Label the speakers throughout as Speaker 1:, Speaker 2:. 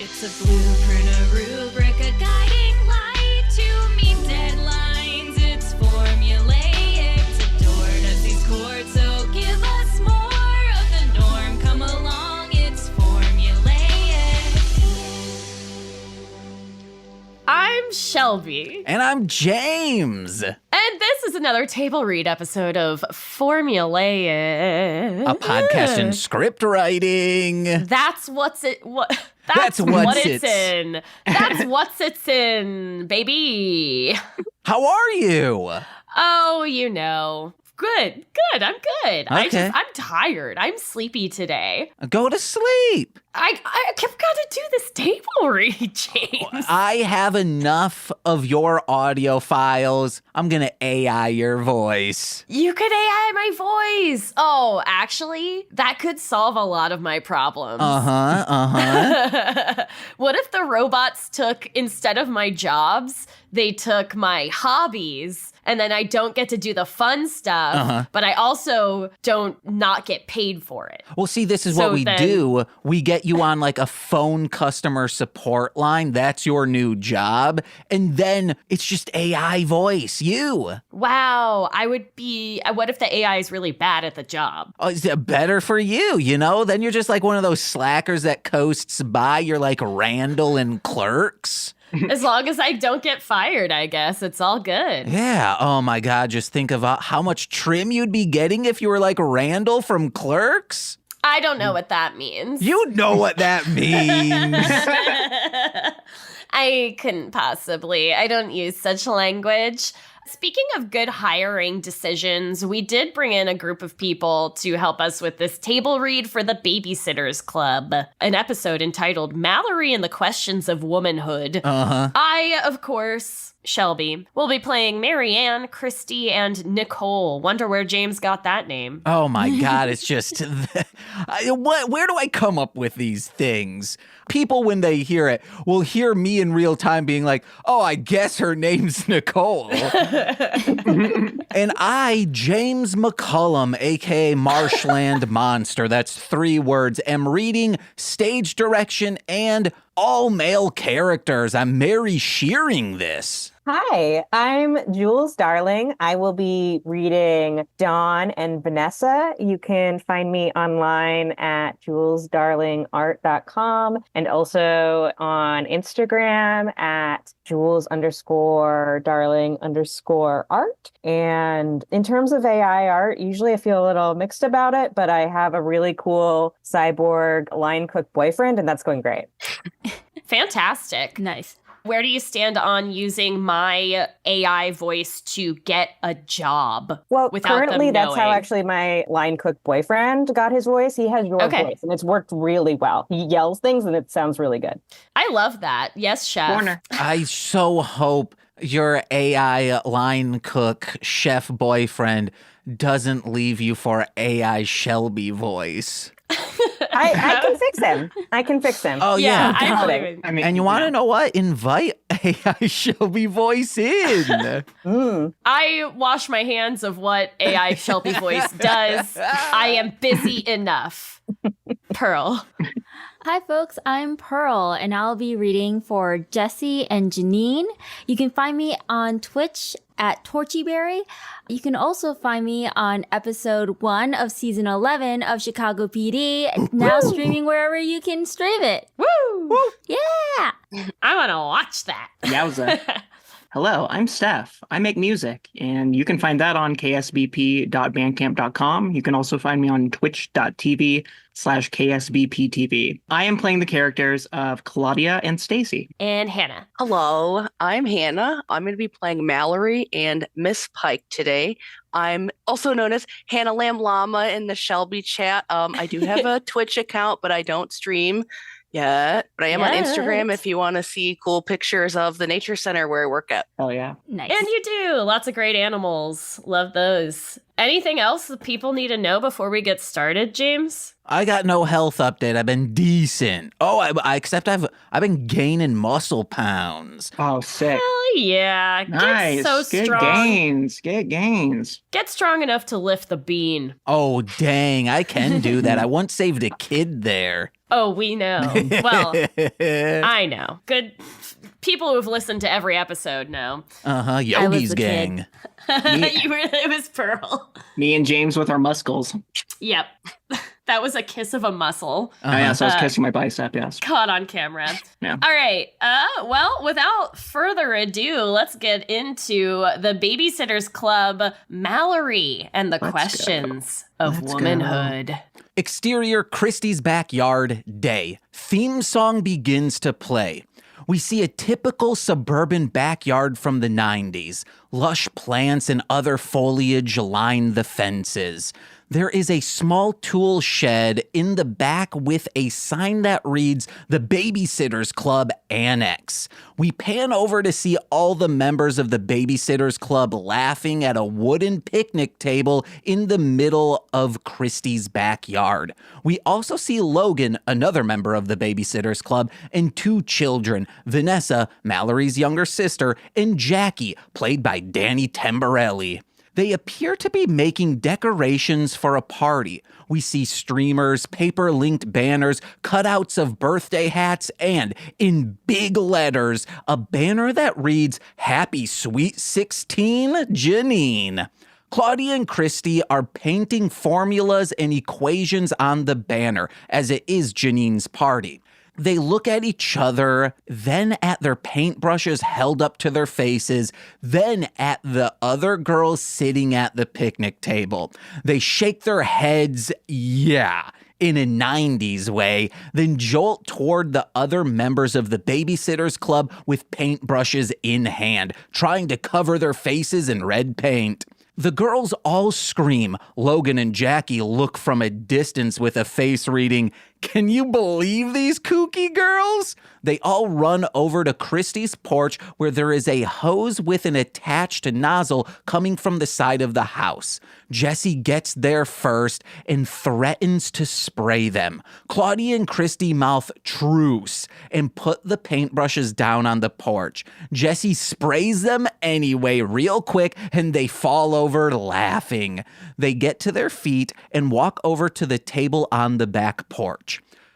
Speaker 1: It's a blueprint, a rubric, a guiding light to meet deadlines. It's formulaic to toward us these chords, so give us more of the norm. Come along, it's formulaic.
Speaker 2: I'm Shelby.
Speaker 3: And I'm James.
Speaker 2: And this is another table read episode of Formulaic.
Speaker 3: A podcast in script writing.
Speaker 2: That's what's it.
Speaker 3: That's
Speaker 2: what
Speaker 3: what's
Speaker 2: it's in. That's what's it's in, baby.
Speaker 3: How are you?
Speaker 2: Oh, you know. Good. I'm good.
Speaker 3: Okay.
Speaker 2: I'm tired. I'm sleepy today.
Speaker 3: Go to sleep.
Speaker 2: I've got to do this table read, James.
Speaker 3: I have enough of your audio files. I'm going to AI your voice.
Speaker 2: You could AI my voice. Oh, actually, that could solve a lot of my problems. What if the robots took, instead of my jobs, they took my hobbies, and then I don't get to do the fun stuff, but I also don't not get paid for it.
Speaker 3: Well, see, this is what we do. We get you on like a phone customer support line. That's your new job. And then it's just AI voice, you.
Speaker 2: Wow, I would be, what if the AI is really bad at the job?
Speaker 3: Oh, is it better for you, you know? Then you're just like one of those slackers that coasts by. You're like Randall in Clerks.
Speaker 2: As long as I don't get fired, I guess. It's all good.
Speaker 3: Yeah. Oh, my God. Just think of how much trim you'd be getting if you were like Randall from Clerks.
Speaker 2: I don't know what that means.
Speaker 3: You know what that means.
Speaker 2: I couldn't possibly. I don't use such language. Speaking of good hiring decisions, we did bring in a group of people to help us with this table read for the Babysitters Club, an episode entitled Mallory and the Questions of Womanhood. I, of course, Shelby, will be playing Marianne, Christy, and Nicole. Wonder where James got that name.
Speaker 3: Oh, my God. It's just, where do I come up with these things? People, when they hear it, will hear me in real time being like, oh, I guess her name's Nicole. And I, James McCollum, a.k.a. Marshland Monster, that's 3 words, am reading stage direction and all male characters. I'm Mary Shearing this.
Speaker 4: Hi, I'm JulesDarling. I will be reading Dawn and Vanessa. You can find me online at JulesDarlingArt.com and also on Instagram at Jules_Darling_art. And in terms of AI art, usually I feel a little mixed about it, but I have a really cool cyborg line cook boyfriend, and that's going great.
Speaker 2: Fantastic.
Speaker 5: Nice.
Speaker 2: Where do you stand on using my AI voice to get a job?
Speaker 4: Well,
Speaker 2: without
Speaker 4: currently
Speaker 2: them
Speaker 4: that's how
Speaker 2: knowing?
Speaker 4: actually my line cook boyfriend got his voice. He has your voice, and it's worked really well. He yells things, and it sounds really good.
Speaker 2: I love that. Yes, chef.
Speaker 5: Warner.
Speaker 3: I so hope your AI line cook chef boyfriend doesn't leave you for AI Shelby voice.
Speaker 4: I can fix him. I can fix him.
Speaker 3: Oh, yeah.
Speaker 2: I
Speaker 4: believe
Speaker 2: believe it.
Speaker 6: I mean,
Speaker 3: And you want to know what? Invite AI Shelby voice in.
Speaker 2: I wash my hands of what AI Shelby voice does. I am busy enough. Pearl.
Speaker 5: Hi, folks. I'm Pearl, and I'll be reading for Jesse and Janine. You can find me on Twitch at Torchyberry. You can also find me on episode 1 of season 11 of Chicago PD, now streaming wherever you can stream it.
Speaker 2: Woo!
Speaker 5: Yeah!
Speaker 2: I want to watch that.
Speaker 6: Yowza. Hello, I'm Stef. I make music, and you can find that on ksbp.bandcamp.com. You can also find me on twitch.tv/ksbptv. I am playing the characters of Claudia and Stacy.
Speaker 2: And Hannah.
Speaker 7: Hello, I'm Hannah. I'm going to be playing Mallory and Miss Pike today. I'm also known as Hannah Lamb Llama in the Shelby chat. I do have a Twitch account, but I don't stream yet. But I am on Instagram if you want to see cool pictures of the nature center where I work at.
Speaker 6: Hell yeah.
Speaker 5: Nice.
Speaker 2: And you do. Lots of great animals. Love those. Anything else that people need to know before we get started, James?
Speaker 3: I got no health update. I've been decent. Oh, except I've been gaining muscle pounds.
Speaker 6: Oh, sick.
Speaker 2: Hell yeah.
Speaker 6: Nice.
Speaker 2: Get so
Speaker 6: Get
Speaker 2: strong.
Speaker 6: gains. Get gains.
Speaker 2: Get strong enough to lift the bean.
Speaker 3: Oh, dang, I can do that. I once saved a kid there.
Speaker 2: Oh, we know. Well, I know. Good people who have listened to every episode know.
Speaker 3: Uh-huh,
Speaker 5: I was
Speaker 3: Yogi's
Speaker 5: the kid.
Speaker 3: gang.
Speaker 2: It was Pearl.
Speaker 6: Me and James with our muscles.
Speaker 2: Yep. That was a kiss of a muscle.
Speaker 6: Oh, yeah, so I was kissing my bicep, yes.
Speaker 2: Caught on camera.
Speaker 6: Yeah.
Speaker 2: All right. Well, without further ado, let's get into the Babysitters Club, Mallory, and the questions of womanhood.
Speaker 3: Exterior Christie's backyard day. Theme song begins to play. We see a typical suburban backyard from the 90s. Lush plants and other foliage line the fences. There is a small tool shed in the back with a sign that reads the Babysitters Club Annex. We pan over to see all the members of the Babysitters Club laughing at a wooden picnic table in the middle of Christie's backyard. We also see Logan, another member of the Babysitters Club, and two children, Vanessa, Mallory's younger sister, and Jackie, played by Danny Tamborelli. They appear to be making decorations for a party. We see streamers, paper-linked banners, cutouts of birthday hats, and, in big letters, a banner that reads, Happy Sweet 16, Janine. Claudia and Christy are painting formulas and equations on the banner, as it is Janine's party. They look at each other, then at their paintbrushes held up to their faces, then at the other girls sitting at the picnic table. They shake their heads, yeah, in a 90s way, then jolt toward the other members of the Babysitters Club with paintbrushes in hand, trying to cover their faces in red paint. The girls all scream. Logan and Jackie look from a distance with a face reading, Can you believe these kooky girls? They all run over to Christie's porch where there is a hose with an attached nozzle coming from the side of the house. Jesse gets there first and threatens to spray them. Claudia and Christy mouth truce and put the paintbrushes down on the porch. Jesse sprays them anyway real quick and they fall over laughing. They get to their feet and walk over to the table on the back porch.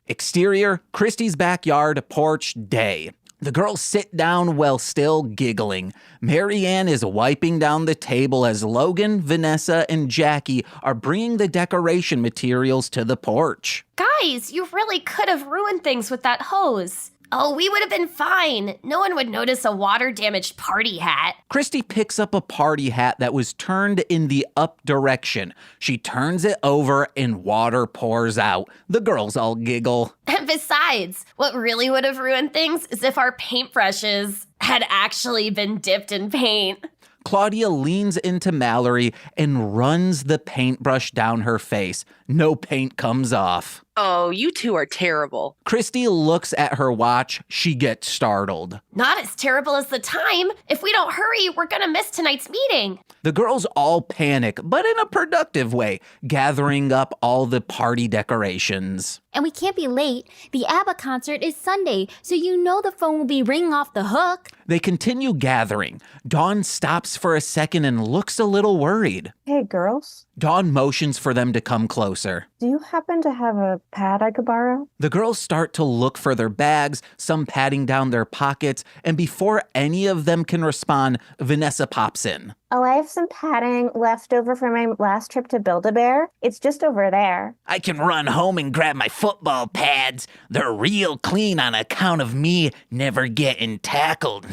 Speaker 3: Exterior, Christie's backyard, porch, day. The girls sit down while still giggling. Marianne is wiping down the table as Logan, Vanessa, and Jackie are bringing the decoration materials to the porch.
Speaker 2: Guys, you really could have ruined things with that hose. Oh, we would have been fine. No one would notice a water-damaged party hat.
Speaker 3: Christy picks up a party hat that was turned in the up direction. She turns it over and water pours out. The girls all giggle.
Speaker 2: And besides, what really would have ruined things is if our paintbrushes had actually been dipped in paint.
Speaker 3: Claudia leans into Mallory and runs the paintbrush down her face. No paint comes off.
Speaker 7: Oh, you two are terrible.
Speaker 3: Christy looks at her watch. She gets startled.
Speaker 2: Not as terrible as the time. If we don't hurry, we're gonna miss tonight's meeting.
Speaker 3: The girls all panic, but in a productive way, gathering up all the party decorations.
Speaker 5: And we can't be late. The ABBA concert is Sunday, so you know the phone will be ringing off the hook.
Speaker 3: They continue gathering. Dawn stops for a second and looks a little worried.
Speaker 4: Hey, girls,
Speaker 3: Dawn motions for them to come closer.
Speaker 4: do you happen to have a pad I could borrow?
Speaker 3: The girls start to look for their bags, some patting down their pockets, and before any of them can respond, Vanessa pops in.
Speaker 8: Oh, I have some padding left over from my last trip to Build-A-Bear. It's just over there.
Speaker 3: I can run home and grab my football pads. They're real clean on account of me never getting tackled.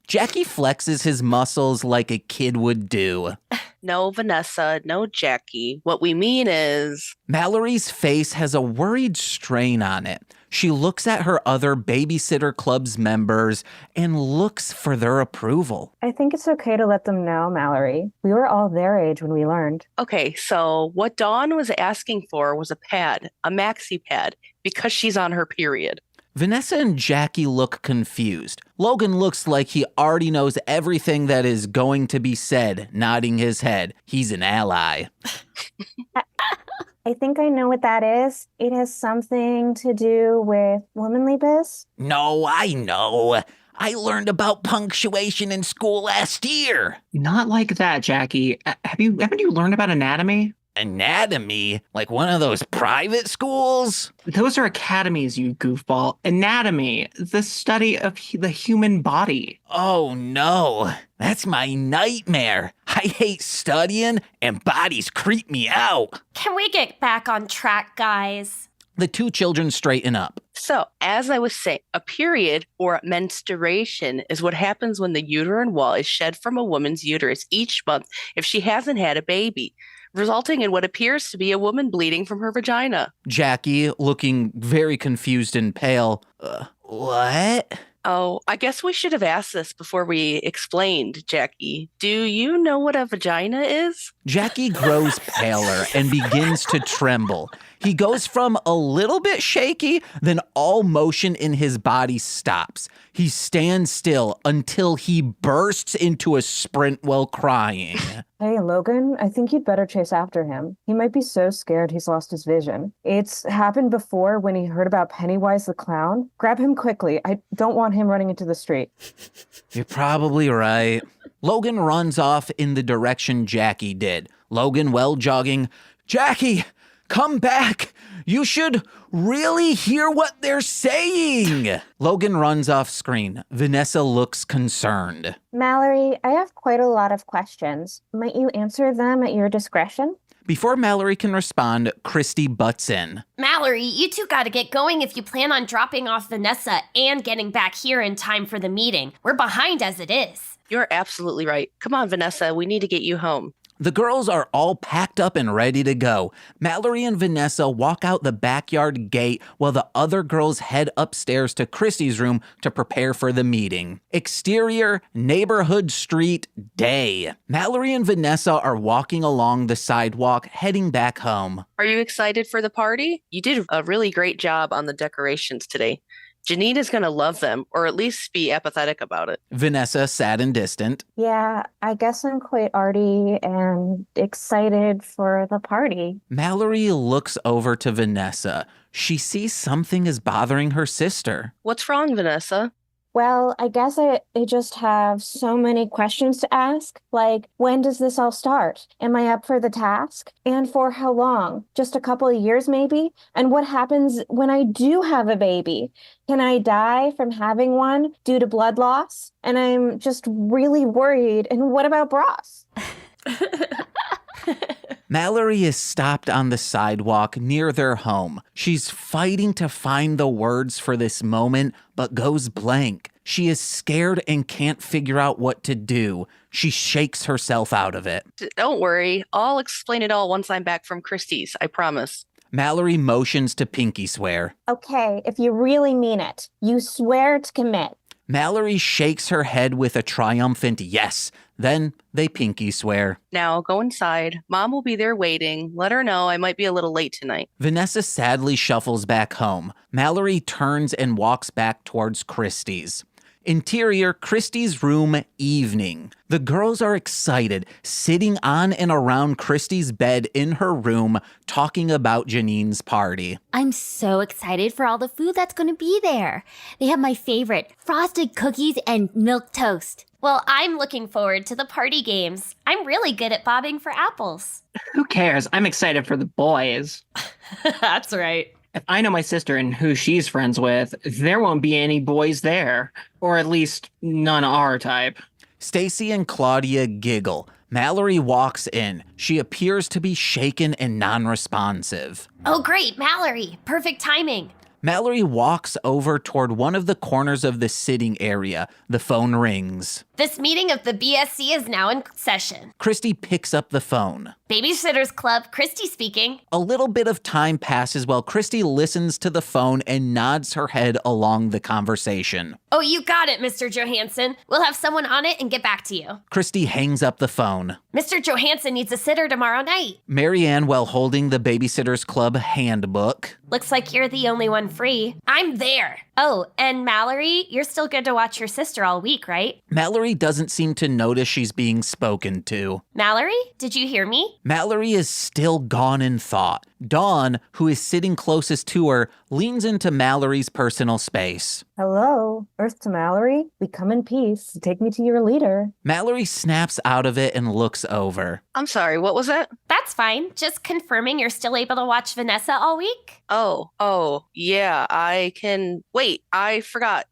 Speaker 3: Jackie flexes his muscles like a kid would do.
Speaker 7: No, Vanessa, no, Jackie. What we mean is...
Speaker 3: Mallory's face has a worried strain on it. She looks at her other Babysitter Club's members and looks for their approval.
Speaker 4: I think it's okay to let them know, Mallory. We were all their age when we learned.
Speaker 7: Okay, so what Dawn was asking for was a pad, a maxi pad, because she's on her period.
Speaker 3: Vanessa and Jackie look confused. Logan looks like he already knows everything that is going to be said, nodding his head. He's an ally.
Speaker 8: I think I know what that is. It has something to do with womanly biz.
Speaker 3: No, I know. I learned about punctuation in school last year.
Speaker 6: Not like that, Jackie. Haven't you learned about anatomy?
Speaker 3: Anatomy? Like one of those private schools?
Speaker 6: Those are academies, you goofball. Anatomy, the study of the human body.
Speaker 3: Oh no, that's my nightmare. I hate studying and bodies creep me out.
Speaker 2: Can we get back on track, guys?
Speaker 3: The two children straighten up.
Speaker 7: So, as I was saying, a period or menstruation is what happens when the uterine wall is shed from a woman's uterus each month if she hasn't had a baby, resulting in what appears to be a woman bleeding from her vagina.
Speaker 3: Jackie, looking very confused and pale. What?
Speaker 7: Oh, I guess we should have asked this before we explained, Jackie. Do you know what a vagina is?
Speaker 3: Jackie grows paler and begins to tremble. He goes from a little bit shaky, then all motion in his body stops. He stands still until he bursts into a sprint while crying.
Speaker 4: Hey, Logan, I think you'd better chase after him. He might be so scared he's lost his vision. It's happened before when he heard about Pennywise the clown. Grab him quickly. I don't want him running into the street.
Speaker 3: You're probably right. Logan runs off in the direction Jackie did. Logan, well jogging, Jackie, come back. You should really hear what they're saying. Logan runs off screen. Vanessa looks concerned.
Speaker 8: Mallory, I have quite a lot of questions. Might you answer them at your discretion?
Speaker 3: Before Mallory can respond, Christy butts in.
Speaker 2: Mallory, you two gotta get going if you plan on dropping off Vanessa and getting back here in time for the meeting. We're behind as it is.
Speaker 7: You're absolutely right. Come on, Vanessa, we need to get you home.
Speaker 3: The girls are all packed up and ready to go. Mallory and Vanessa walk out the backyard gate while the other girls head upstairs to Christy's room to prepare for the meeting. Exterior, neighborhood street, day. Mallory and Vanessa are walking along the sidewalk, heading back home.
Speaker 7: Are you excited for the party? You did a really great job on the decorations today. Janine is going to love them, or at least be apathetic about it.
Speaker 3: Vanessa, sad and distant.
Speaker 8: Yeah, I guess I'm quite arty and excited for the party.
Speaker 3: Mallory looks over to Vanessa. She sees something is bothering her sister.
Speaker 7: What's wrong, Vanessa?
Speaker 8: Well, I guess I just have so many questions to ask. Like, when does this all start? Am I up for the task? And for how long? Just a couple of years, maybe? And what happens when I do have a baby? Can I die from having one due to blood loss? And I'm just really worried. And what about bras?
Speaker 3: Mallory is stopped on the sidewalk near their home. She's fighting to find the words for this moment, but goes blank. She is scared and can't figure out what to do. She shakes herself out of it.
Speaker 7: Don't worry. I'll explain it all once I'm back from Christie's, I promise.
Speaker 3: Mallory motions to pinky swear.
Speaker 8: Okay, if you really mean it, you swear to commit.
Speaker 3: Mallory shakes her head with a triumphant yes. Then they pinky swear.
Speaker 7: Now go inside. Mom will be there waiting. Let her know I might be a little late tonight.
Speaker 3: Vanessa sadly shuffles back home. Mallory turns and walks back towards Christie's. Interior, Christie's room, evening. The girls are excited, sitting on and around Christie's bed in her room, talking about Janine's party.
Speaker 5: I'm so excited for all the food that's going to be there. They have my favorite, frosted cookies and milk toast.
Speaker 2: Well, I'm looking forward to the party games. I'm really good at bobbing for apples.
Speaker 6: Who cares? I'm excited for the boys.
Speaker 2: That's right.
Speaker 6: If I know my sister and who she's friends with, there won't be any boys there. Or at least none our type.
Speaker 3: Stacy and Claudia giggle. Mallory walks in. She appears to be shaken and non-responsive.
Speaker 2: Oh, great, Mallory. Perfect timing.
Speaker 3: Mallory walks over toward one of the corners of the sitting area. The phone rings.
Speaker 2: This meeting of the BSC is now in session.
Speaker 3: Christy picks up the phone.
Speaker 2: Babysitters Club, Christy speaking.
Speaker 3: A little bit of time passes while Christy listens to the phone and nods her head along the conversation.
Speaker 2: Oh, you got it, Mr. Johansson. We'll have someone on it and get back to you.
Speaker 3: Christy hangs up the phone.
Speaker 2: Mr. Johansson needs a sitter tomorrow night.
Speaker 3: Marianne, while holding the Babysitters Club handbook.
Speaker 2: Looks like you're the only one free. I'm there. Oh, and Mallory, you're still good to watch your sister all week, right?
Speaker 3: Mallory doesn't seem to notice she's being spoken to.
Speaker 2: Mallory, did you hear me?
Speaker 3: Mallory is still gone in thought. Dawn, who is sitting closest to her, leans into Mallory's personal space.
Speaker 4: Hello, Earth to Mallory. We come in peace. Take me to your leader.
Speaker 3: Mallory snaps out of it and looks over.
Speaker 7: I'm sorry, what was that?
Speaker 2: That's fine. Just confirming you're still able to watch Vanessa all week?
Speaker 7: Oh, yeah, I can. Wait, I forgot.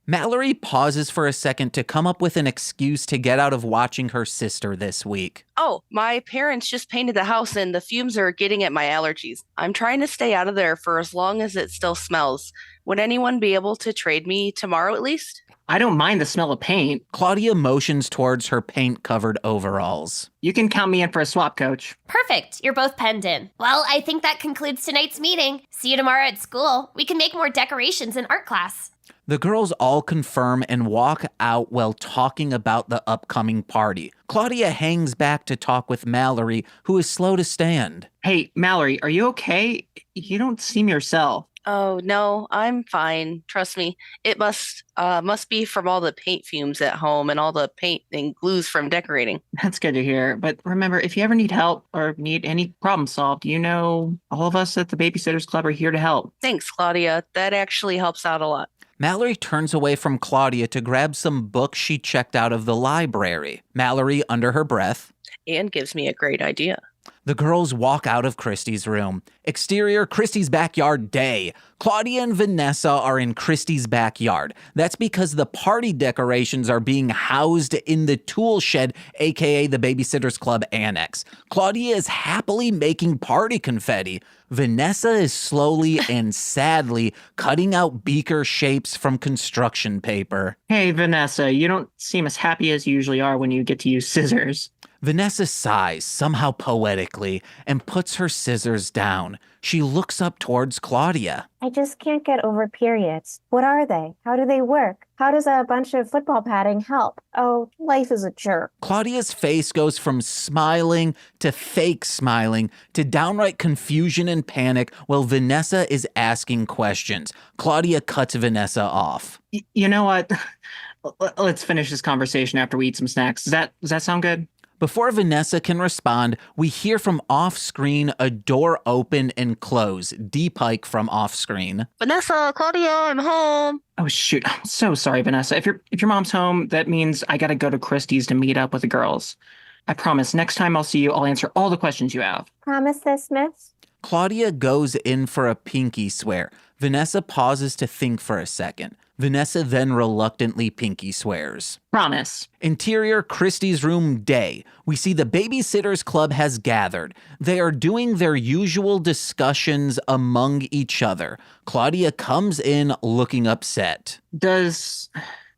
Speaker 3: Mallory pauses for a second to come up with an excuse to get out of watching her sister this week.
Speaker 7: Oh, my parents just painted the house and the fumes are getting at my allergies. I'm trying to stay out of there for as long as it still smells. Would anyone be able to trade me tomorrow at least?
Speaker 6: I don't mind the smell of paint.
Speaker 3: Claudia motions towards her paint-covered overalls.
Speaker 6: You can count me in for a swap, coach.
Speaker 2: Perfect. You're both penned in. Well, I think that concludes tonight's meeting. See you tomorrow at school. We can make more decorations in art class.
Speaker 3: The girls all confirm and walk out while talking about the upcoming party. Claudia hangs back to talk with Mallory, who is slow to stand.
Speaker 6: Hey, Mallory, are you okay? You don't seem yourself.
Speaker 7: Oh, no, I'm fine. Trust me. It must be from all the paint fumes at home and all the paint and glues from decorating.
Speaker 6: That's good to hear. But remember, if you ever need help or need any problem solved, you know all of us at the Babysitters Club are here to help.
Speaker 7: Thanks, Claudia. That actually helps out a lot.
Speaker 3: Mallory turns away from Claudia to grab some books she checked out of the library. Mallory, under her breath,
Speaker 7: And gives me a great idea.
Speaker 3: the girls walk out of Christy's room. Exterior, Christy's backyard day. Claudia and Vanessa are in Christy's backyard. That's because the party decorations are being housed in the tool shed, aka the Babysitters Club Annex. Claudia is happily making party confetti. Vanessa is slowly and sadly cutting out beaker shapes from construction paper.
Speaker 6: Hey, Vanessa, you don't seem as happy as you usually are when you get to use scissors.
Speaker 3: Vanessa sighs, somehow poetically, and puts her scissors down. She looks up towards Claudia.
Speaker 8: I just can't get over periods. What are they? How do they work? How does a bunch of football padding help? Oh, life is a jerk.
Speaker 3: Claudia's face goes from smiling to fake smiling to downright confusion and panic while Vanessa is asking questions. Claudia cuts Vanessa off.
Speaker 6: You know what? Let's finish this conversation after we eat some snacks. Does that sound good?
Speaker 3: Before Vanessa can respond, we hear from off-screen a door open and close. D-Pike from off-screen.
Speaker 7: Vanessa, Claudia, I'm home.
Speaker 6: Oh, shoot. I'm so sorry, Vanessa. If your mom's home, that means I gotta go to Christie's to meet up with the girls. I promise, next time I'll see you, I'll answer all the questions you have.
Speaker 8: Promise this, miss?
Speaker 3: Claudia goes in for a pinky swear. Vanessa pauses to think for a second. Vanessa then reluctantly pinky swears.
Speaker 6: Promise.
Speaker 3: Interior, Christie's room day. We see the Babysitters Club has gathered. They are doing their usual discussions among each other. Claudia comes in looking upset.
Speaker 6: Does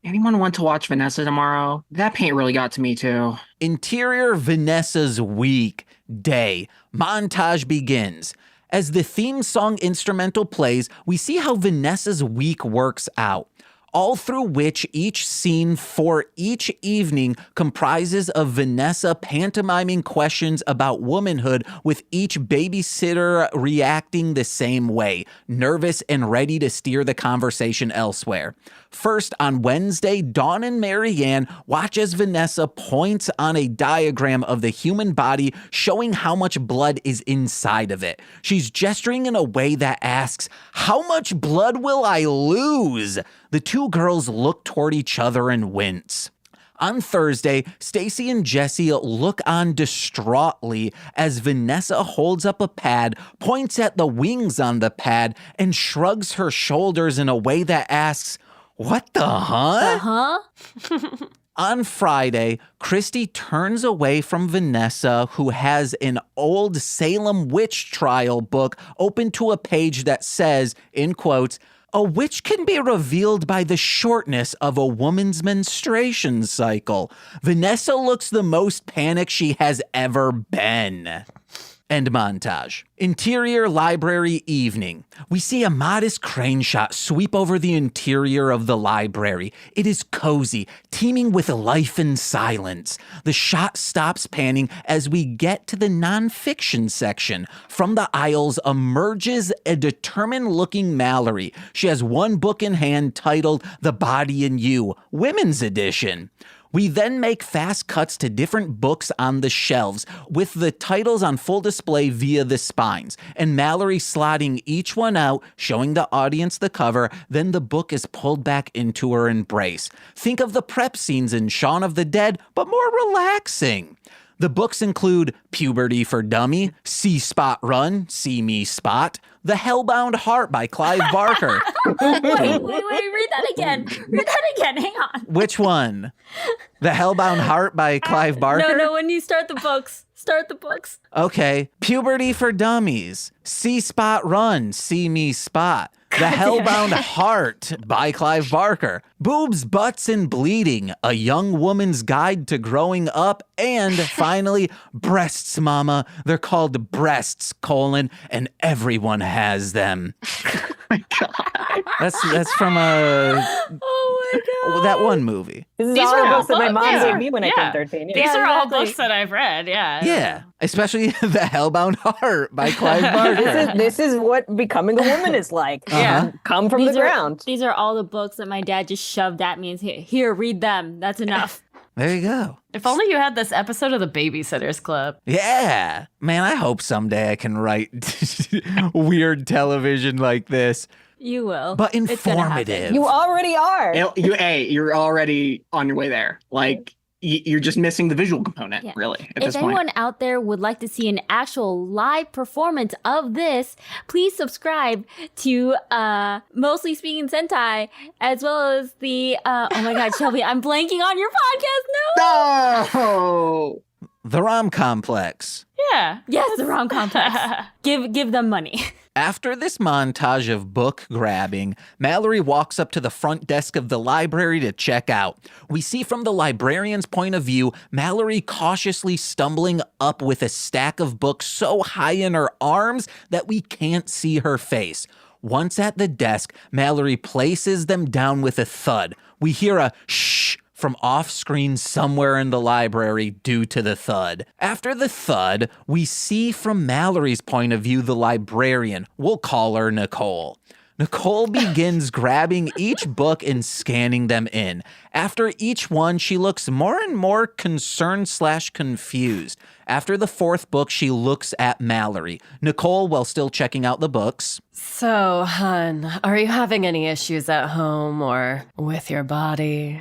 Speaker 6: anyone want to watch Vanessa tomorrow? That paint really got to me, too.
Speaker 3: Interior, Vanessa's week day. Montage begins. As the theme song instrumental plays, we see how Vanessa's week works out. All through which each scene for each evening comprises of Vanessa pantomiming questions about womanhood with each babysitter reacting the same way, nervous and ready to steer the conversation elsewhere. First, on Wednesday, Dawn and Marianne watch as Vanessa points on a diagram of the human body showing how much blood is inside of it. She's gesturing in a way that asks, "How much blood will I lose?" The two girls look toward each other and wince. On Thursday, Stacy and Jesse look on distraughtly as Vanessa holds up a pad, points at the wings on the pad, and shrugs her shoulders in a way that asks, "What the huh?" On Friday, Christy turns away from Vanessa, who has an old Salem witch trial book open to a page that says, in quotes, "A witch can be revealed by the shortness of a woman's menstruation cycle." Vanessa looks the most panicked she has ever been. End montage. Interior library evening. We see a modest crane shot sweep over the interior of the library. It is cozy, teeming with life and silence. The shot stops panning as we get to the nonfiction section. From the aisles emerges a determined-looking Mallory. She has one book in hand titled The Body in You, Women's Edition. We then make fast cuts to different books on the shelves with the titles on full display via the spines, and Mallory slotting each one out, showing the audience the cover, then the book is pulled back into her embrace. Think of the prep scenes in Shaun of the Dead, but more relaxing. The books include Puberty for Dummy, See Spot Run, See Me Spot, The Hellbound Heart by Clive Barker.
Speaker 5: Wait, read that again. Read that again. Hang on.
Speaker 3: Which one? The Hellbound Heart by Clive Barker?
Speaker 5: No, when you start the books. Start the books.
Speaker 3: Okay. Puberty for Dummies, See Spot Run, See Me Spot. The Hellbound Heart by Clive Barker. Boobs, Butts, and Bleeding, A Young Woman's Guide to Growing Up. And finally, Breasts, Mama. They're called breasts, and everyone has them.
Speaker 6: Oh my God.
Speaker 3: That's from
Speaker 5: Oh my God.
Speaker 3: that one movie.
Speaker 4: This is
Speaker 2: These
Speaker 4: all
Speaker 2: are
Speaker 4: the
Speaker 2: all
Speaker 4: books that my
Speaker 2: books.
Speaker 4: mom
Speaker 2: Yeah.
Speaker 4: gave me when I
Speaker 2: Yeah.
Speaker 4: turned 13.
Speaker 2: These are all
Speaker 5: exactly.
Speaker 2: books that I've read, yeah.
Speaker 3: Yeah, especially The Hellbound Heart by Clive Barker.
Speaker 4: This is what becoming a woman is like.
Speaker 2: Yeah.
Speaker 4: Come from the ground.
Speaker 5: These are all the books that my dad just shoved at me and said, here, read them. That's enough.
Speaker 3: There you go.
Speaker 2: If only you had this episode of the Babysitters Club.
Speaker 3: Yeah. Man, I hope someday I can write weird television like this,
Speaker 5: You will.
Speaker 3: but
Speaker 5: It's gonna happen.
Speaker 3: informative.
Speaker 4: You already are.
Speaker 6: You're already on your way there. Like, you're just missing the visual component,
Speaker 5: Yeah.
Speaker 6: really, at
Speaker 5: If
Speaker 6: this point.
Speaker 5: anyone out there would like to see an actual live performance of this, please subscribe to Mostly Speaking Sentai, as well as the oh my God, Shelby, I'm blanking on your podcast. No.
Speaker 6: No!
Speaker 3: The Rom Complex.
Speaker 2: Yeah.
Speaker 5: Yes, the Rom Complex. Give them money.
Speaker 3: After this montage of book grabbing, Mallory walks up to the front desk of the library to check out. We see from the librarian's point of view, Mallory cautiously stumbling up with a stack of books so high in her arms that we can't see her face. Once at the desk, Mallory places them down with a thud. We hear a shh from off-screen somewhere in the library due to the thud. After the thud, we see from Mallory's point of view the librarian. We'll call her Nicole. Nicole begins grabbing each book and scanning them in. After each one, she looks more and more concerned/confused. After the fourth book, she looks at Mallory. Nicole, while still checking out the books,
Speaker 2: So, hun, are you having any issues at home or with your body?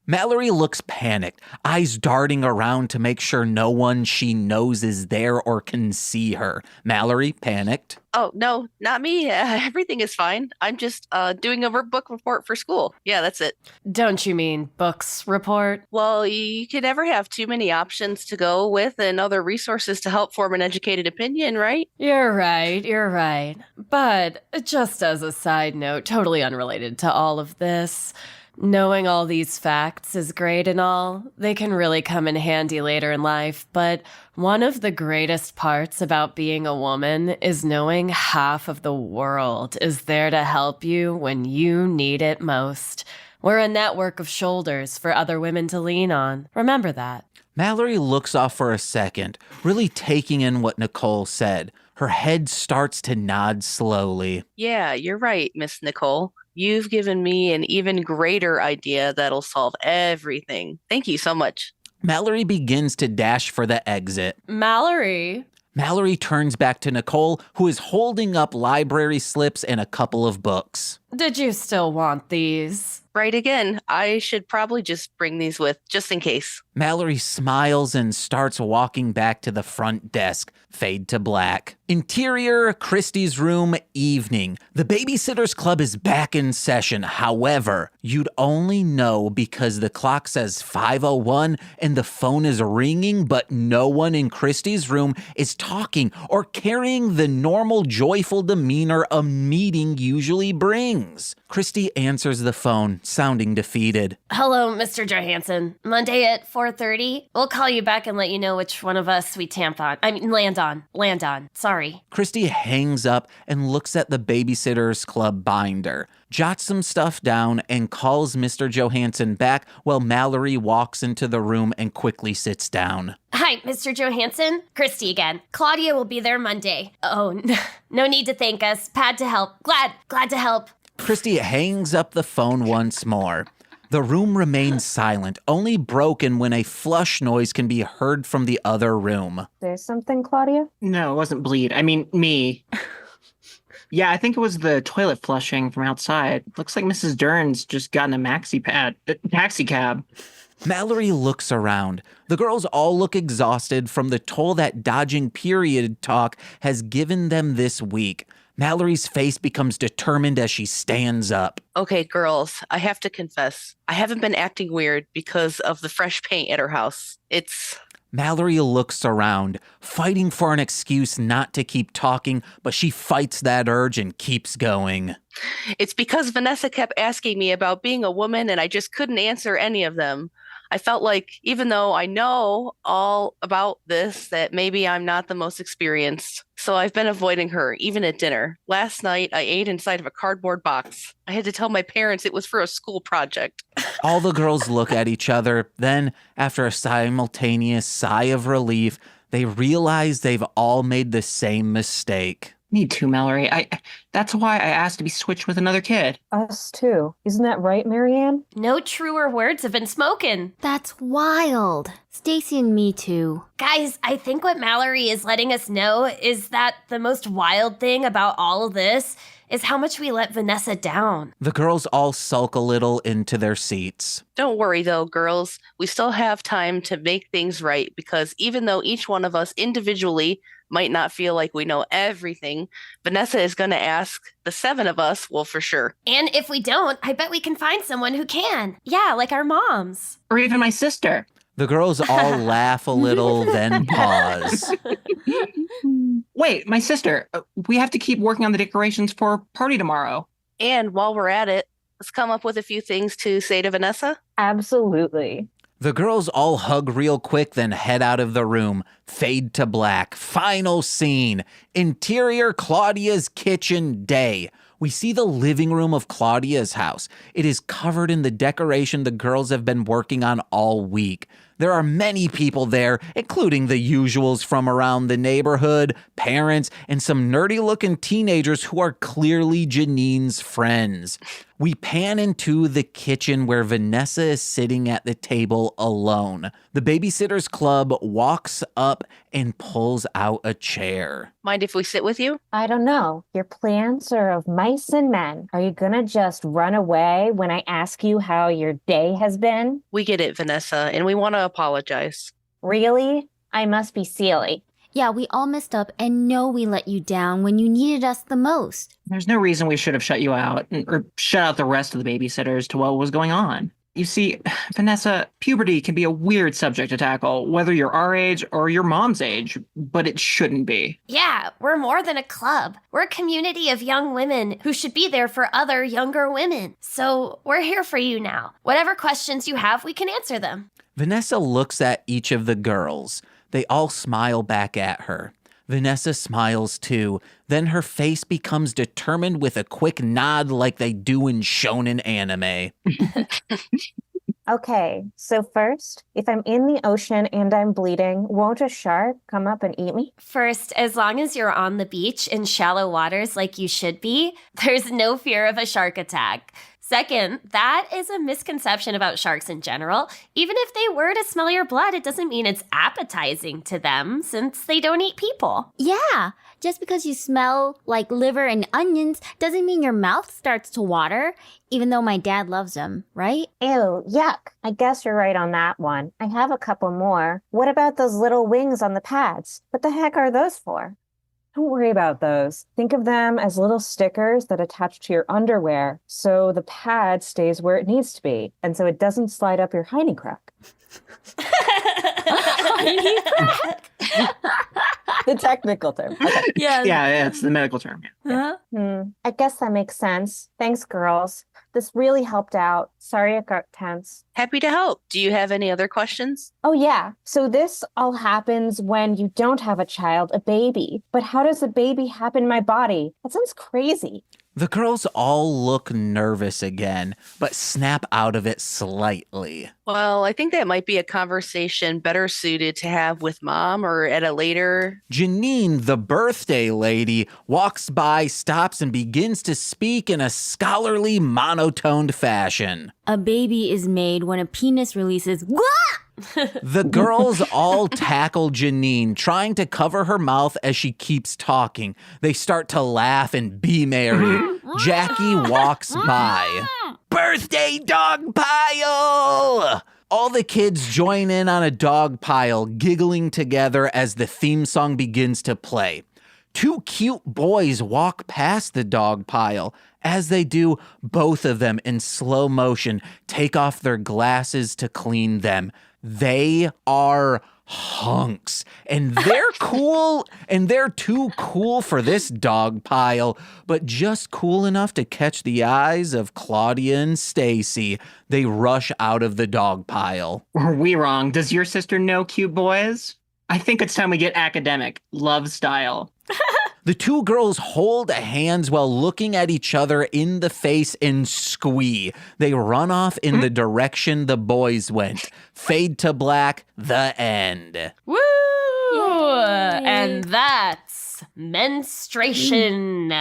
Speaker 3: Mallory looks panicked, eyes darting around to make sure no one she knows is there or can see her. Mallory, panicked.
Speaker 7: Oh, no, not me. Everything is fine. I'm just doing a book report for school. Yeah, that's it.
Speaker 2: Don't you mean books report?
Speaker 7: Well, you can never have too many options to go with and other resources to help form an educated opinion, right?
Speaker 2: You're right. But just as a side note, totally unrelated to all of this, knowing all these facts is great and all. They can really come in handy later in life, but one of the greatest parts about being a woman is knowing half of the world is there to help you when you need it most. We're a network of shoulders for other women to lean on. Remember that.
Speaker 3: Mallory looks off for a second, really taking in what Nicole said. Her head starts to nod slowly.
Speaker 7: Yeah, you're right, Miss Nicole. You've given me an even greater idea that'll solve everything. Thank you so much.
Speaker 3: Mallory begins to dash for the exit.
Speaker 2: Mallory.
Speaker 3: Mallory turns back to Nicole, who is holding up library slips and a couple of books.
Speaker 2: Did you still want these?
Speaker 7: Right again. I should probably just bring these with, just in case.
Speaker 3: Mallory smiles and starts walking back to the front desk. Fade to black. Interior, Christie's room, evening. The Babysitters Club is back in session. However, you'd only know because the clock says 5:01 and the phone is ringing, but no one in Christie's room is talking or carrying the normal, joyful demeanor a meeting usually brings. Christie answers the phone, sounding defeated.
Speaker 2: Hello, Mr. Johansson. Monday at 4:30. We'll call you back and let you know which one of us we land on. Sorry.
Speaker 3: Christie hangs up and looks at the Babysitters Club binder, jots some stuff down, and calls Mr. Johansson back while Mallory walks into the room and quickly sits down.
Speaker 2: Hi, Mr. Johansson. Christy again. Claudia will be there Monday. Oh, no need to thank us. Pad to help. Glad to help.
Speaker 3: Christie hangs up the phone once more. The room remains silent, only broken when a flush noise can be heard from the other room.
Speaker 4: There's something, Claudia?
Speaker 6: No, it wasn't bleed. I mean, me. Yeah, I think it was the toilet flushing from outside. Looks like Mrs. Dern's just gotten a taxi cab.
Speaker 3: Mallory looks around. The girls all look exhausted from the toll that dodging period talk has given them this week. Mallory's face becomes determined as she stands up.
Speaker 7: Okay, girls, I have to confess, I haven't been acting weird because of the fresh paint at her house.
Speaker 3: Mallory looks around, fighting for an excuse not to keep talking, but she fights that urge and keeps going.
Speaker 7: It's because Vanessa kept asking me about being a woman and I just couldn't answer any of them. I felt like even though I know all about this, that maybe I'm not the most experienced. So I've been avoiding her, even at dinner. Last night, I ate inside of a cardboard box. I had to tell my parents it was for a school project.
Speaker 3: All the girls look at each other. Then, after a simultaneous sigh of relief, they realize they've all made the same mistake.
Speaker 6: Me too, Mallory. That's why I asked to be switched with another kid.
Speaker 4: Us too. Isn't that right, Marianne?
Speaker 2: No truer words have been spoken.
Speaker 5: That's wild. Stacy and me too.
Speaker 2: Guys, I think what Mallory is letting us know is that the most wild thing about all of this is how much we let Vanessa down.
Speaker 3: The girls all sulk a little into their seats.
Speaker 7: Don't worry though, girls. We still have time to make things right because even though each one of us individually might not feel like we know everything, Vanessa is going to ask the 7 of us, well, for sure.
Speaker 2: And if we don't, I bet we can find someone who can. Yeah, like our moms.
Speaker 6: Or even my sister.
Speaker 3: The girls all laugh a little, then pause.
Speaker 6: Wait, my sister. We have to keep working on the decorations for our party tomorrow.
Speaker 7: And while we're at it, let's come up with a few things to say to Vanessa.
Speaker 4: Absolutely.
Speaker 3: The girls all hug real quick, then head out of the room. Fade to black. Final scene. Interior Claudia's kitchen day. We see the living room of Claudia's house. It is covered in the decoration the girls have been working on all week. There are many people there, including the usuals from around the neighborhood, parents, and some nerdy-looking teenagers who are clearly Janine's friends. We pan into the kitchen where Vanessa is sitting at the table alone. The Babysitters Club walks up and pulls out a chair.
Speaker 7: Mind if we sit with you?
Speaker 8: I don't know. Your plans are of mice and men. Are you gonna just run away when I ask you how your day has been?
Speaker 7: We get it, Vanessa, and we want to apologize.
Speaker 8: Really? I must be silly.
Speaker 5: Yeah, we all messed up and know we let you down when you needed us the most.
Speaker 6: There's no reason we should have shut you out or shut out the rest of the babysitters to what was going on. You see, Vanessa, puberty can be a weird subject to tackle, whether you're our age or your mom's age, but it shouldn't be.
Speaker 2: Yeah, we're more than a club. We're a community of young women who should be there for other younger women. So we're here for you now. Whatever questions you have, we can answer them.
Speaker 3: Vanessa looks at each of the girls. They all smile back at her. Vanessa smiles too. Then her face becomes determined with a quick nod like they do in shonen anime.
Speaker 8: Okay, so first, if I'm in the ocean and I'm bleeding, won't a shark come up and eat me?
Speaker 2: First, as long as you're on the beach in shallow waters like you should be, there's no fear of a shark attack. Second, that is a misconception about sharks in general. Even if they were to smell your blood, it doesn't mean it's appetizing to them since they don't eat people.
Speaker 5: Yeah, just because you smell like liver and onions doesn't mean your mouth starts to water, even though my dad loves them, right?
Speaker 8: Ew, yuck. I guess you're right on that one. I have a couple more. What about those little wings on the pads? What the heck are those for?
Speaker 4: Don't worry about those. Think of them as little stickers that attach to your underwear so the pad stays where it needs to be and so it doesn't slide up your hiney crack. The technical term. Okay.
Speaker 6: Yeah, it's the medical term. Yeah.
Speaker 8: I guess that makes sense. Thanks, girls. This really helped out. Sorry it got tense.
Speaker 7: Happy to help. Do you have any other questions?
Speaker 8: Oh, yeah. So this all happens when you don't have a child, a baby. But how does a baby happen in my body? That sounds crazy.
Speaker 3: The girls all look nervous again, but snap out of it slightly.
Speaker 7: Well, I think that might be a conversation better suited to have with mom or at a later.
Speaker 3: Janine, the birthday lady, walks by, stops, and begins to speak in a scholarly, monotoned fashion.
Speaker 5: A baby is made when a penis releases.
Speaker 3: The girls all tackle Janine, trying to cover her mouth as she keeps talking. They start to laugh and be merry. Jackie walks by. Birthday dog pile! All the kids join in on a dog pile, giggling together as the theme song begins to play. Two cute boys walk past the dog pile. As they do, both of them in slow motion take off their glasses to clean them. They are hunks, and they're cool, and they're too cool for this dog pile, but just cool enough to catch the eyes of Claudia and Stacy. They rush out of the dog pile.
Speaker 6: Were we wrong? Does your sister know cute boys? I think it's time we get academic, love style.
Speaker 3: The two girls hold hands while looking at each other in the face and squee. They run off in the direction the boys went. Fade to black, the end.
Speaker 2: Woo!
Speaker 5: Yay.
Speaker 2: And that's menstruation.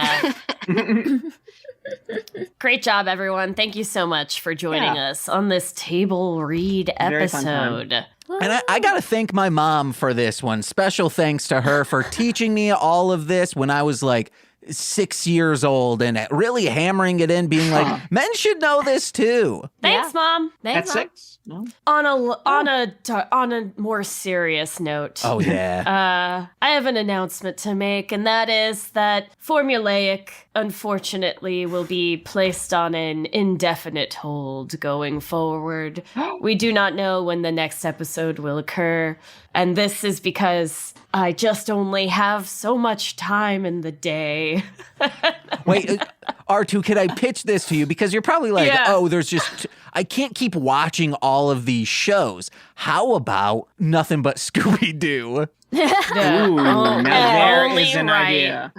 Speaker 2: Great job, everyone. Thank you so much for joining us on this table read
Speaker 6: Very fun time.
Speaker 2: episode.
Speaker 3: And I got to thank my mom for this one. Special thanks to her for teaching me all of this when I was like 6 years old and really hammering it in, being like, men should know this too.
Speaker 2: Thanks, Mom.
Speaker 5: Thanks,
Speaker 6: At
Speaker 5: Mom.
Speaker 6: 6? No?
Speaker 2: On a more serious note.
Speaker 3: Oh, yeah.
Speaker 2: I have an announcement to make, and that is that Formulaic, unfortunately, will be placed on an indefinite hold going forward. We do not know when the next episode will occur, and this is because I just only have so much time in the day.
Speaker 3: Wait, R2, can I pitch this to you? Because you're probably like,
Speaker 2: Yeah.
Speaker 3: oh, there's just, I can't keep watching all of these shows. How about nothing but Scooby-Doo?
Speaker 6: Ooh, now there
Speaker 2: only
Speaker 6: is an
Speaker 2: right.
Speaker 6: idea.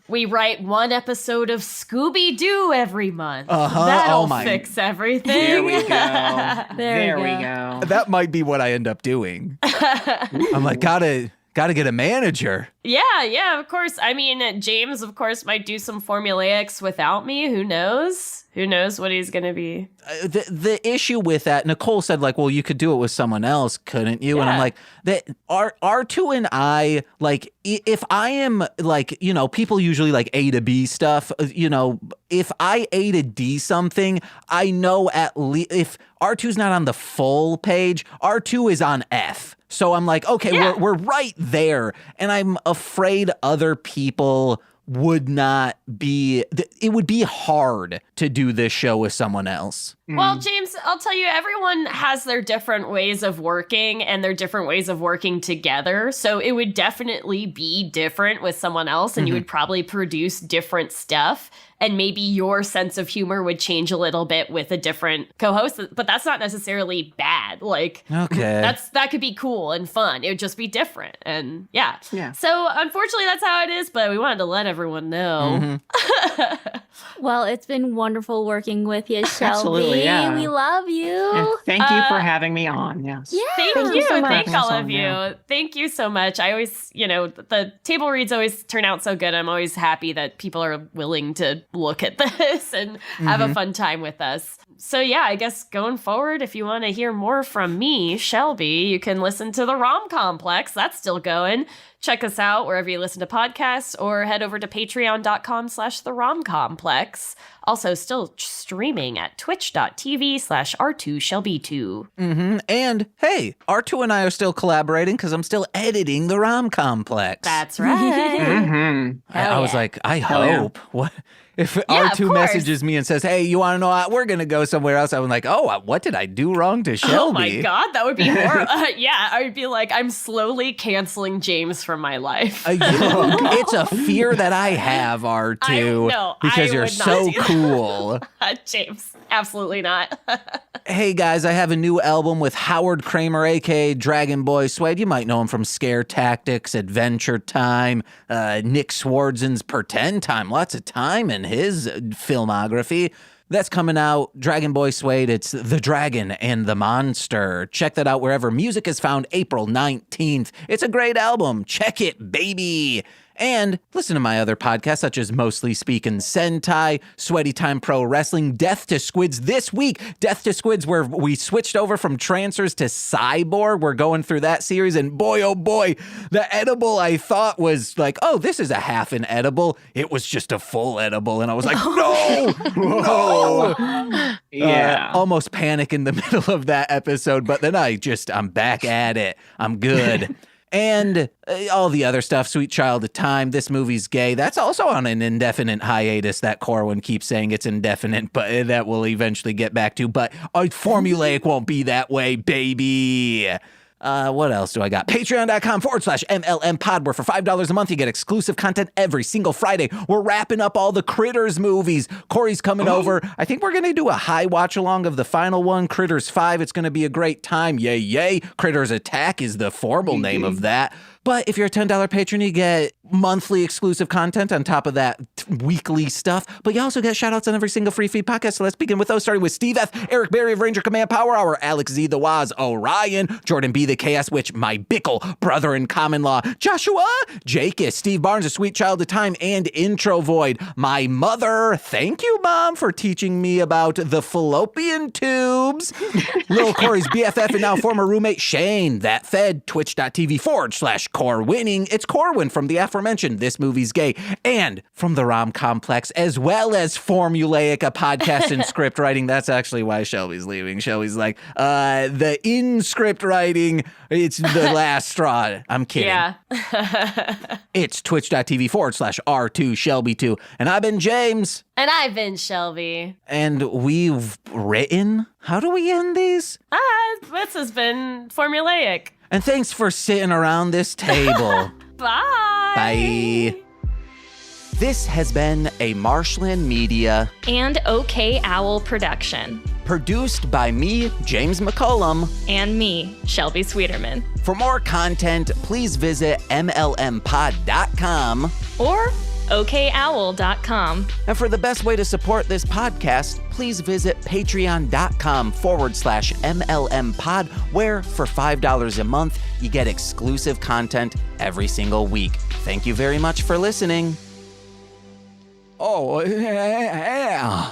Speaker 2: We write one episode of Scooby-Doo every month.
Speaker 3: Uh-huh.
Speaker 2: That'll
Speaker 3: Oh my-
Speaker 2: fix everything.
Speaker 6: There we go.
Speaker 5: There we
Speaker 6: we
Speaker 5: go.
Speaker 6: go.
Speaker 3: That might be what I end up doing. I'm like, gotta get a manager.
Speaker 2: Yeah, of course. I mean, James, of course, might do some formulaics without me. Who knows? Who knows what he's going to be?
Speaker 3: The issue with that, Nicole said, like, well, you could do it with someone else, couldn't you? And I'm
Speaker 2: Yeah.
Speaker 3: like, that R2 and I, like, if I am, like, you know, people usually like A to B stuff, you know, if I A to D something, I know at least if R2's not on the full page, R2 is on F. So I'm like, okay,
Speaker 2: Yeah.
Speaker 3: we're right there. And I'm afraid other people would not be, it would be hard to do this show with someone else.
Speaker 2: Well, James, I'll tell you, everyone has their different ways of working and their different ways of working together. So it would definitely be different with someone else, and you would probably produce different stuff. And maybe your sense of humor would change a little bit with a different co-host, but that's not necessarily bad. Like,
Speaker 3: Okay.
Speaker 2: that could be cool and fun. It would just be different. And yeah.
Speaker 6: Yeah.
Speaker 2: So unfortunately, that's how it is, but we wanted to let everyone know.
Speaker 5: Well, it's been wonderful working with you, Shelby.
Speaker 6: Absolutely, yeah.
Speaker 5: We love you.
Speaker 6: And thank you for having me on. Yes.
Speaker 5: Yeah.
Speaker 2: Thank you.
Speaker 4: so much.
Speaker 2: Thank all of you.
Speaker 6: Yeah.
Speaker 2: Thank you so much. I always, you know, the table reads always turn out so good. I'm always happy that people are willing to look at this and have a fun time with us. So yeah, I guess going forward, if you want to hear more from me, Shelby, you can listen to the Rom Complex. That's still going. Check us out wherever you listen to podcasts, or head over to patreon.com/the Rom Complex. Also still streaming at twitch.tv/R2Shelby2.
Speaker 3: And hey, R2 and I are still collaborating because I'm still editing the Rom Complex.
Speaker 2: That's right.
Speaker 6: Mm-hmm.
Speaker 3: I was like, I
Speaker 6: Hell yeah.
Speaker 3: hope. What if
Speaker 2: of
Speaker 3: R2
Speaker 2: course.
Speaker 3: messages me and says, hey, you want to know, we're going to go somewhere else? I'm like, oh, what did I do wrong to Shelby?
Speaker 2: Oh my God, that would be horrible. Yeah, I would be like, I'm slowly canceling James from my life.
Speaker 3: Look, it's a fear that I have, R2,
Speaker 2: know,
Speaker 3: because
Speaker 2: I
Speaker 3: you're
Speaker 2: would not
Speaker 3: so
Speaker 2: do that.
Speaker 3: cool.
Speaker 2: James, absolutely not.
Speaker 3: Hey guys, I have a new album with Howard Kramer, aka Dragon Boy Suede. You might know him from Scare Tactics, Adventure Time, Nick Swardsen's Pretend Time. Lots of time in his filmography. That's coming out. Dragon Boy Suede. It's The Dragon and the Monster. Check that out wherever music is found, April 19th. It's a great album. Check it, baby. And listen to my other podcasts, such as Mostly Speakin' Sentai, Sweaty Time Pro Wrestling, Death to Squids this week. Death to Squids, where we switched over from Trancers to Cyborg. We're going through that series, and boy, oh boy, the edible I thought was like, oh, this is a half an edible. It was just a full edible, and I was like, no!
Speaker 6: Yeah.
Speaker 3: Almost panic in the middle of that episode, but then I'm back at it. I'm good. And all the other stuff, Sweet Child of Time, This Movie's Gay, that's also on an indefinite hiatus. That Corwin keeps saying it's indefinite, but that will eventually get back to. But formulaic won't be that way, baby. What else do I got? Patreon.com/MLM pod, where for $5 a month, you get exclusive content every single Friday. We're wrapping up all the Critters movies. Corey's coming over. I think we're going to do a high watch along of the final one, Critters 5. It's going to be a great time. Yay, yay. Critters Attack is the formal name of that. But if you're a $10 patron, you get monthly exclusive content on top of that weekly stuff. But you also get shout-outs on every single free feed podcast. So let's begin with those, starting with Steve F., Eric Berry of Ranger Command Power Hour, Alex Z. The Waz, Orion, Jordan B. The Chaos Witch, my Bickle, brother in common law, Joshua, Jakis, Steve Barnes, A Sweet Child of Time, and Intro Void, my mother. Thank you, Mom, for teaching me about the fallopian tubes. Lil Corey's BFF and now former roommate, Shane, That Fed, twitch.tv/Corwinning. It's Corwin from the aforementioned This Movie's Gay, and from the Rom Complex, as well as Formulaic, a podcast and script writing. That's actually why Shelby's leaving. Shelby's like, the in-script writing, it's the last straw. I'm kidding.
Speaker 2: Yeah.
Speaker 3: It's twitch.tv/R2Shelby2. And I've been James.
Speaker 2: And I've been Shelby.
Speaker 3: And we've written. How do we end these?
Speaker 2: This has been Formulaic.
Speaker 3: And thanks for sitting around this table.
Speaker 2: Bye.
Speaker 3: Bye. This has been a Marshland Media
Speaker 1: And OK Owl production.
Speaker 3: produced by me, James McCollum.
Speaker 1: And me, Shelby Sweeterman.
Speaker 3: For more content, please visit mlmpod.com.
Speaker 1: Or okowl.com.
Speaker 3: And for the best way to support this podcast, please visit patreon.com/MLMpod, where for $5 a month, you get exclusive content every single week. Thank you very much for listening. Oh, yeah.